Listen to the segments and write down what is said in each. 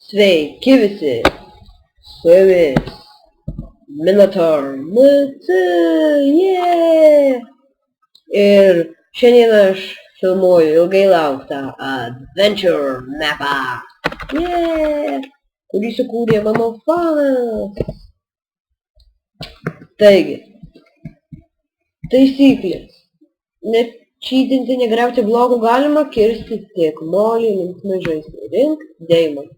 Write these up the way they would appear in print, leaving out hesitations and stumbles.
Sveiki visi, su jumis Minotaur MC, ir šiandien aš filmuoju ilgai lauktą Adventure mapą, kurį sukūrė mano fanas. Taigi, taisyklės. Nečytinti, negriauti blokų, galima kirsti tiek molį, linksmai žaisti, rink deimantų.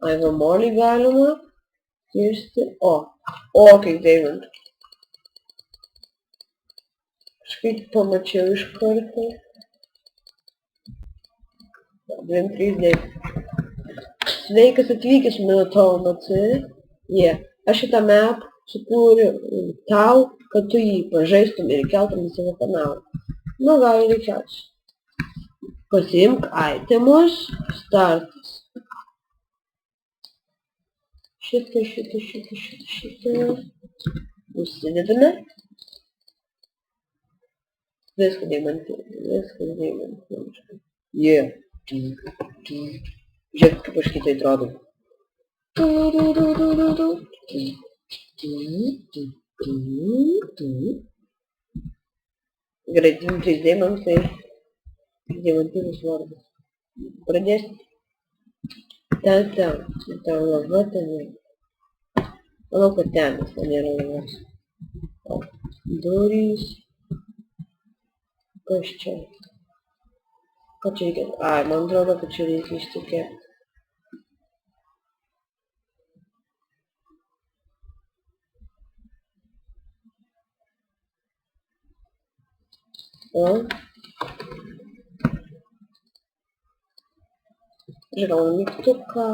Aivo molį galima kirsti, kaip deimantų. Kažkaip pamačiau iš karto. 2-3 deimantų. Sveikas atvykęs Minotaur MC. Aš šitą map sukūriu tau, kad tu jį pažaistum ir keltum į savo kanalą. Nu, gal ir reikės. Pasiimk itemus, startas. Šitą. Užsidedame. Viską deimantų. Žiūrėk, kaip aš kitai atrodo. Gerai, 3 deimantai. Deimantinis vardas. Pradėsim. Ten lava, ten. Manau, kad ten, nes ten nėra lavos. Durys. Kas čia? Ką čia reikia? Man atrodo, kad čia reikia ištikėti. Žiūrėjau mygtuką.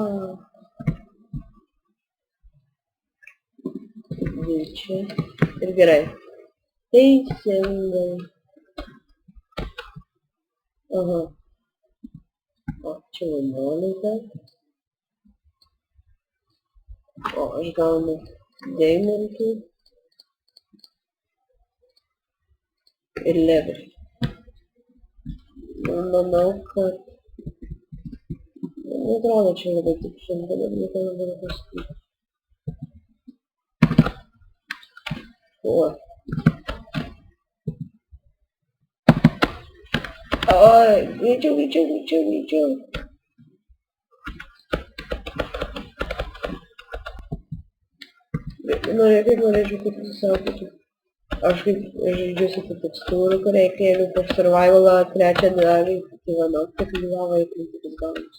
Čia. Ir gerai. Teisingai. Čia molį. Aš gaunu deimantų. Ir leverį. Manau, kad... Neatrodo čia labai tik šiandien, nieko negaliu pasakyti. Greičiau. Norėčiau kaip pasisaukyti. Aš kaip žaidžiu su tekstūrų, kuriai kėliu per survivalą 3 dalį, tai manau, kad gyvavo į principus gaunus.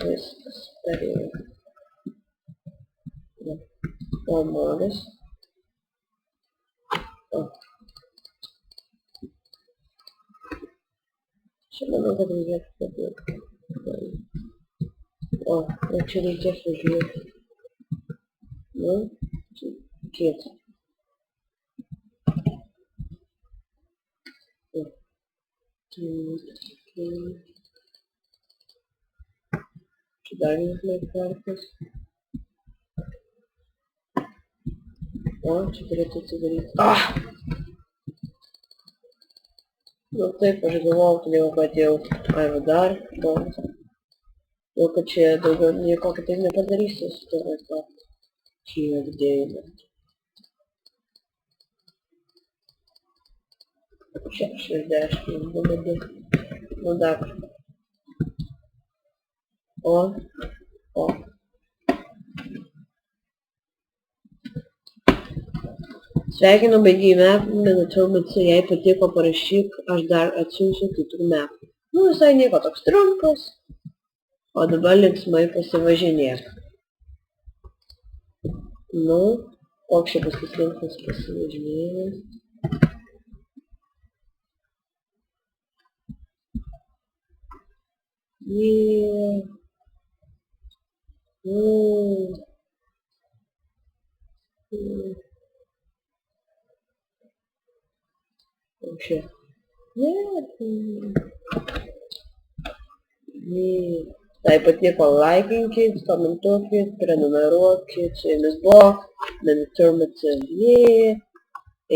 Viskas perėjo. Molis. Čia manau, kad reikėtų padėti. Čia reikės užliūti. Kiek. Čia dar vienas kartas. Čia turėtų atsidaryti. Nu taip, aš galvojau, todėl kad jau Aivo dar. Jau kad čia daugiau nieko kitaip nepadarysiu su to vaiką. Kiek deimantų. 60 būdų. Nu dar. Sveikinu, baigei mapą, Minotaur MC, jei patiko parašyk, aš dar atsiųsiu kitų mapų. Nu, visai nieko, toks trumpas. O dabar linksmai pasivažinėk. Nu, koks čia paskis linksmas pasivažinėjimas. Čia. Taip pat nieko laikinkit, komentuokit, prenumeruokit, su jumis buvo Minotaur MC.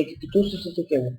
Iki kitų susitikimų.